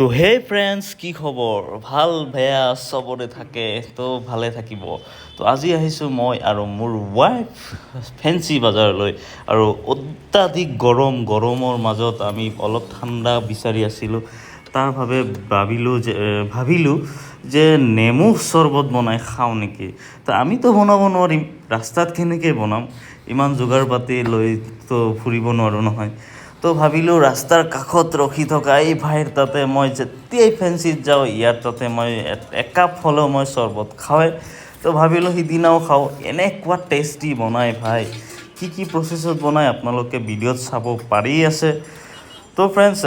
তো হে ফ্ৰেণ্ডছ, কি খবৰ? ভাল বেয়া চবৰে থাকে, তো ভালে থাকিব। তো আজি আহিছোঁ মই আৰু মোৰ ৱাইফ ফেঞ্চি বজাৰলৈ। আৰু অত্যাধিক গৰমৰ মাজত আমি অলপ ঠাণ্ডা বিচাৰি আছিলোঁ। তাৰ বাবে ভাবিলোঁ যে নেমু চৰ্বত বনাই খাওঁ নেকি। তো আমিতো বনাব নোৱাৰিম, ৰাস্তাত কেনেকৈ বনাম? ইমান যোগাৰ পাতি লৈ তো ফুৰিব নোৱাৰোঁ নহয়। তো ভাবিলোঁ ৰাস্তাৰ কাষত ৰখি থকা এই ভাইৰ তাতে মই যেতিয়াই ফেঞ্চিত যাওঁ ইয়াৰ তাতে মই একাপ হ'লেও মই চৰ্বত খাওঁৱেই। তো ভাবিলোঁ সিদিনাও খাওঁ। এনেকুৱা টেষ্টি বনাই ভাই, কি প্ৰচেছত বনাই আপোনালোকে ভিডিঅ'ত চাব পাৰি আছে। তো ফ্ৰেণ্ডছ,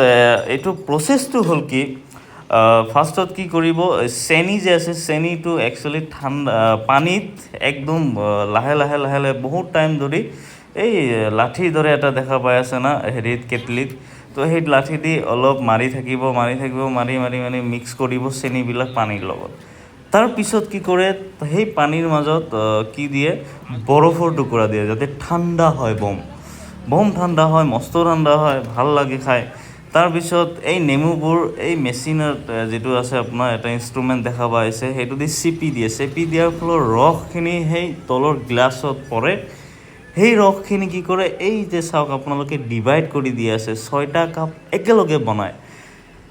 এইটো প্ৰচেছটো হ'ল কি, ফাৰ্ষ্টত কি কৰিব, চেনি যে আছে চেনিটো একচুৱেলি পানীত একদম লাহে লাহে বহুত টাইম ধৰি এই লাঠিৰ দৰে এটা দেখা পাই আছে না হেৰিত কেটলিত। তো সেই লাঠি দি অলপ মাৰি থাকিব মাৰি মিক্স কৰিব চেনিবিলাক পানীৰ লগত। তাৰপিছত কি কৰে, সেই পানীৰ মাজত কি দিয়ে, বৰফৰ টুকুৰা দিয়ে যাতে ঠাণ্ডা হয়, বম ঠাণ্ডা হয়, মস্ত ঠাণ্ডা হয়, ভাল লাগে খাই। তাৰপিছত এই নেমুবোৰ এই মেচিনত যিটো আছে আপোনাৰ এটা ইনষ্ট্ৰুমেণ্ট দেখা পাইছে, সেইটো দি চেপি দিয়াৰ ফলত ৰসখিনি সেই তলৰ গ্লাছত পৰে। সেই ৰসখিনি কি কৰে, এই যে চাওক আপোনালোকে ডিভাইড কৰি দি আছে, 6টা কাপ একেলগে বনায়।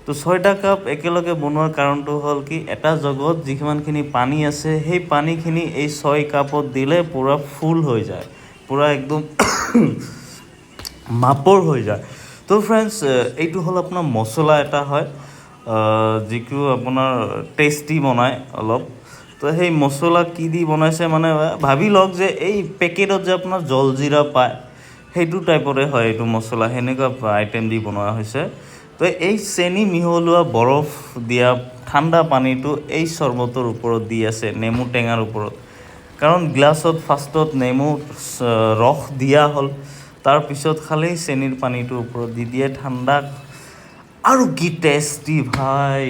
তো 6টা কাপ একেলগে বনোৱাৰ কাৰণটো হ'ল কি, এটা জগত যিমানখিনি পানী আছে সেই পানীখিনি এই 6 কাপত দিলে পূৰা ফুল হৈ যায়, পূৰা একদম মাপৰ হৈ যায়। তো ফ্ৰেণ্ডছ, এইটো হ'ল আপোনাৰ মছলা এটা হয়, যিটো আপোনাৰ টেষ্টি বনায় অলপ। তো সেই মছলা কি দি বনাইছে মানে ভাবি লওক যে এই পেকেটত যে আপোনাৰ জলজিৰা পায় সেইটো টাইপৰে হয় এইটো মছলা, সেনেকুৱা আইটেম দি বনোৱা হৈছে। তো এই চেনি মিহলোৱা বৰফ দিয়া ঠাণ্ডা পানীটো এই চৰ্বতৰ ওপৰত দি আছে, নেমু টেঙাৰ ওপৰত। কাৰণ গ্লাছত ফাৰ্ষ্টত নেমু ৰস দিয়া হ'ল, তাৰপিছত খালি চেনিৰ পানীটোৰ ওপৰত দি দিয়ে ঠাণ্ডা। আৰু কি টেষ্টি ভাই!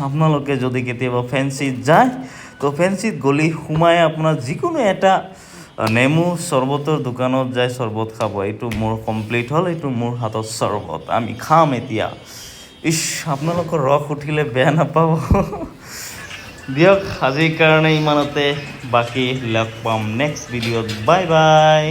আপোনালোকে যদি কেতিয়াবা ফেঞ্চিত যায়, তো ফেঞ্চিত গ'লে সোমাই আপোনাৰ যিকোনো এটা নেমু চৰ্বতৰ দোকানত যায় চৰ্বত খাব। এইটো মোৰ কমপ্লিট হ'ল, এইটো মোৰ হাতৰ চৰ্বত, আমি খাম এতিয়া। আপোনালোকৰ ৰস উঠিলে বেয়া নাপাব। দিয়ক, আজিৰ কাৰণে ইমানতে, বাকী লগ পাম নেক্সট ভিডিঅ'ত। Bye bye.